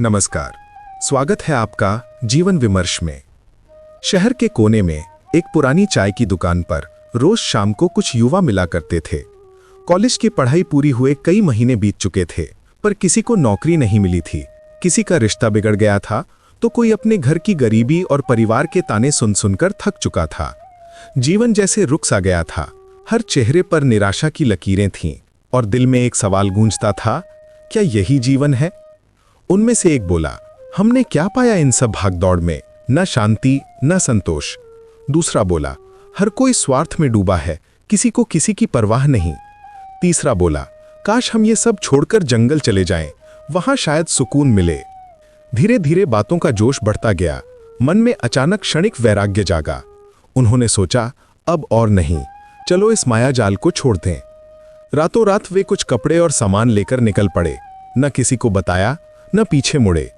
नमस्कार, स्वागत है आपका जीवन विमर्श में। शहर के कोने में एक पुरानी चाय की दुकान पर रोज शाम को कुछ युवा मिला करते थे। कॉलेज की पढ़ाई पूरी हुए कई महीने बीत चुके थे, पर किसी को नौकरी नहीं मिली थी, किसी का रिश्ता बिगड़ गया था, तो कोई अपने घर की गरीबी और परिवार के ताने सुन सुनकर थक चुका था। जीवन जैसे रुक सा गया था, हर चेहरे पर निराशा की लकीरें थीं और दिल में एक सवाल गूंजता था, क्या यही जीवन है? उनमें से एक बोला, हमने क्या पाया इन सब भागदौड़ में, न शांति न संतोष। दूसरा बोला, हर कोई स्वार्थ में डूबा है, किसी को किसी की परवाह नहीं। तीसरा बोला, काश हम ये सब छोड़कर जंगल चले जाएं, वहां शायद सुकून मिले। धीरे धीरे बातों का जोश बढ़ता गया, मन में अचानक क्षणिक वैराग्य जागा। उन्होंने सोचा, अब और नहीं, चलो इस माया जाल को छोड़ दें। रातों रात वे कुछ कपड़े और सामान लेकर निकल पड़े, न किसी को बताया न पीछे मुड़े।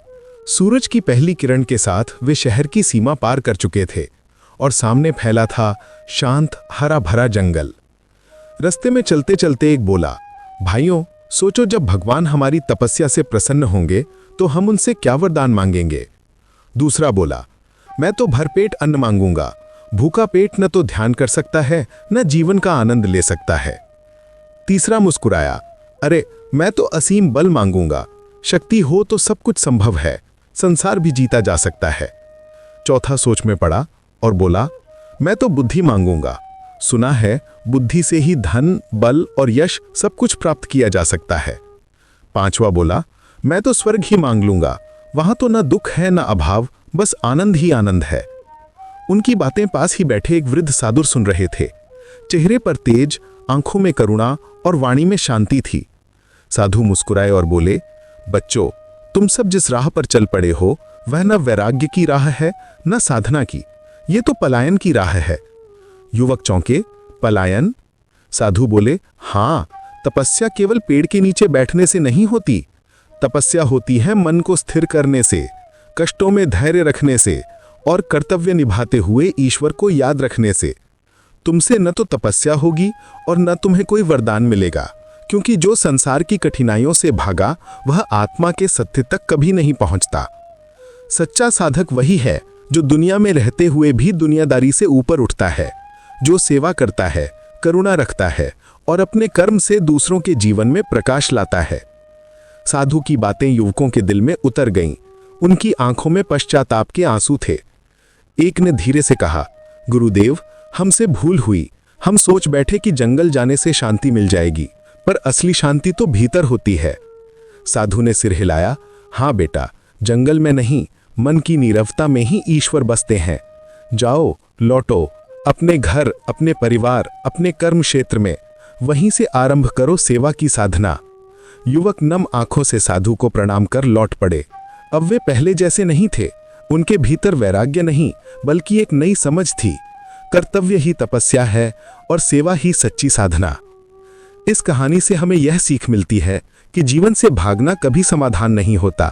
सूरज की पहली किरण के साथ वे शहर की सीमा पार कर चुके थे और सामने फैला था शांत हरा भरा जंगल। रास्ते में चलते चलते एक बोला, भाइयों सोचो, जब भगवान हमारी तपस्या से प्रसन्न होंगे तो हम उनसे क्या वरदान मांगेंगे। दूसरा बोला, मैं तो भरपेट अन्न मांगूंगा, भूखा पेट न तो ध्यान कर सकता है न जीवन का आनंद ले सकता है। तीसरा मुस्कुराया, अरे मैं तो असीम बल मांगूंगा, शक्ति हो तो सब कुछ संभव है, संसार भी जीता जा सकता है। चौथा सोच में पड़ा और बोला, मैं तो बुद्धि मांगूंगा, सुना है बुद्धि से ही धन बल और यश सब कुछ प्राप्त किया जा सकता है। पांचवा बोला, मैं तो स्वर्ग ही मांग लूंगा, वहां तो न दुख है न अभाव, बस आनंद ही आनंद है। उनकी बातें पास ही बैठे एक वृद्ध साधु सुन रहे थे। चेहरे पर तेज, आंखों में करुणा और वाणी में शांति थी। साधु मुस्कुराए और बोले, बच्चों तुम सब जिस राह पर चल पड़े हो वह न वैराग्य की राह है न साधना की, ये तो पलायन की राह है। युवक चौंके, पलायन? साधु बोले, हाँ, तपस्या केवल पेड़ के नीचे बैठने से नहीं होती, तपस्या होती है मन को स्थिर करने से, कष्टों में धैर्य रखने से और कर्तव्य निभाते हुए ईश्वर को याद रखने से। तुमसे न तो तपस्या होगी और न तुम्हें कोई वरदान मिलेगा, क्योंकि जो संसार की कठिनाइयों से भागा वह आत्मा के सत्य तक कभी नहीं पहुंचता। सच्चा साधक वही है जो दुनिया में रहते हुए भी दुनियादारी से ऊपर उठता है, जो सेवा करता है, करुणा रखता है और अपने कर्म से दूसरों के जीवन में प्रकाश लाता है। साधु की बातें युवकों के दिल में उतर गईं। उनकी आंखों में पश्चाताप के आंसू थे। एक ने धीरे से कहा, गुरुदेव हमसे भूल हुई, हम सोच बैठे कि जंगल जाने से शांति मिल जाएगी, पर असली शांति तो भीतर होती है। साधु ने सिर हिलाया, हाँ बेटा, जंगल में नहीं, मन की नीरवता में ही ईश्वर बसते हैं। जाओ, लौटो अपने घर, अपने परिवार, अपने कर्म क्षेत्र में, वहीं से आरंभ करो सेवा की साधना। युवक नम आंखों से साधु को प्रणाम कर लौट पड़े। अब वे पहले जैसे नहीं थे। उनके भीतर वैराग्य नहीं बल्कि एक नई समझ थी, कर्तव्य ही तपस्या है और सेवा ही सच्ची साधना। इस कहानी से हमें यह सीख मिलती है कि जीवन से भागना कभी समाधान नहीं होता।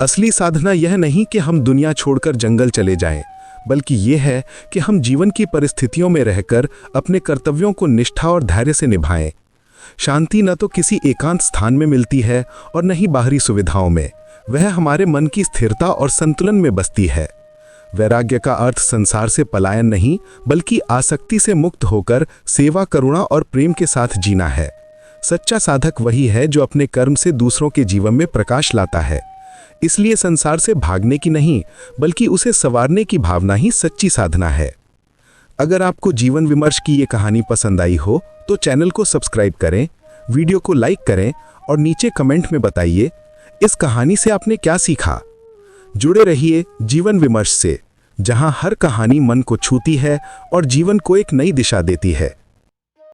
असली साधना यह नहीं कि हम दुनिया छोड़कर जंगल चले जाएं, बल्कि यह है कि हम जीवन की परिस्थितियों में रहकर अपने कर्तव्यों को निष्ठा और धैर्य से निभाएं। शांति न तो किसी एकांत स्थान में मिलती है और न ही बाहरी सुविधाओं में, वह हमारे मन की स्थिरता और संतुलन में बसती है। वैराग्य का अर्थ संसार से पलायन नहीं बल्कि आसक्ति से मुक्त होकर सेवा, करुणा और प्रेम के साथ जीना है। सच्चा साधक वही है जो अपने कर्म से दूसरों के जीवन में प्रकाश लाता है। इसलिए संसार से भागने की नहीं बल्कि उसे संवारने की भावना ही सच्ची साधना है। अगर आपको जीवन विमर्श की ये कहानी पसंद आई हो तो चैनल को सब्सक्राइब करें, वीडियो को लाइक करें और नीचे कमेंट में बताइए इस कहानी से आपने क्या सीखा। जुड़े रहिए जीवन विमर्श से, जहां हर कहानी मन को छूती है और जीवन को एक नई दिशा देती है।